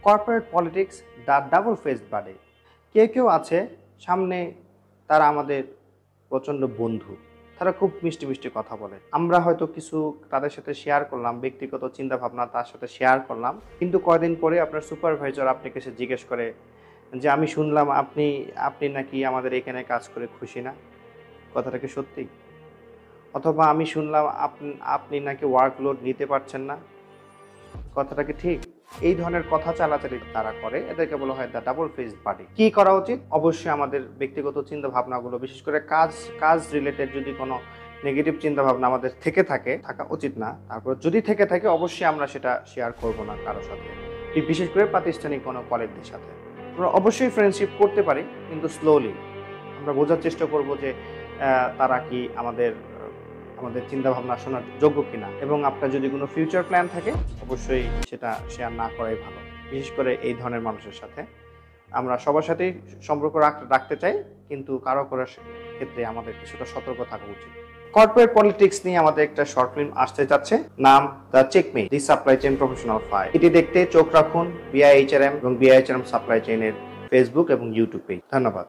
Corporate politics the double faced buddy. কেউ কেউ আছে সামনে তারা আমাদের প্রচণ্ড বন্ধু, তারা খুব মিষ্টি মিষ্টি কথা বলে, আমরা হয়তো কিছু তাদের সাথে শেয়ার করলাম, ব্যক্তিগত চিন্তা ভাবনা তার সাথে শেয়ার করলাম, কিন্তু কয়দিন পরে আপনার সুপারভাইজার আপনাকে এসে জিজ্ঞেস করে যে আমি শুনলাম আপনি নাকি আমাদের এখানে কাজ করে খুশি না, কথাটা কি সত্যি? অথবা আমি শুনলাম আপনি নাকি ওয়ার্কলোড নিতে পারছেন না, কথাটা কি ঠিক? এই ধরনের কথা চালাচালি তারা করে, এদেরকে বলা হয় দ্য ডাবল ফেসড পার্টি। কি করা উচিত? অবশ্যই আমাদের ব্যক্তিগত চিন্তা ভাবনাগুলো, বিশেষ করে কাজ রিলেটেড যদি কোনো নেগেটিভ চিন্তা ভাবনা আমাদের থাকা উচিত না। তারপর যদি থেকে থাকে অবশ্যই আমরা সেটা শেয়ার করব না কারোর সাথে, বিশেষ করে প্রাতিষ্ঠানিক কোনো কলিগদের সাথে। আমরা অবশ্যই ফ্রেন্ডশিপ করতে পারি, কিন্তু স্লোলি আমরা বোঝার চেষ্টা করব যে তারা কি আমাদের চিন্তা ভাবনা শোনার যোগ্য কিনা, এবং আপনার যদি কোনো ফিউচার প্ল্যান থাকে অবশ্যই সেটা শেয়ার না করাই ভালো। বিশেষ করে এই ধরনের মানুষের সাথে আমরা সবার সাথেই সম্পর্ক রাখতে চাই, কিন্তু কারো ক্ষেত্রে আমাদের কিছুটা সতর্ক থাকা উচিত। কর্পোরেট পলিটিক্স নিয়ে আমাদের একটা শর্ট ফিল্ম আসতে যাচ্ছে, নাম the checkmate the supply chain professional file. এটি দেখতে চোখ রাখুন বিআইএইচআরএম এবং বিআইএইচআরএম সাপ্লাই চেইনের ফেসবুক এবং ইউটিউব পেজ। ধন্যবাদ।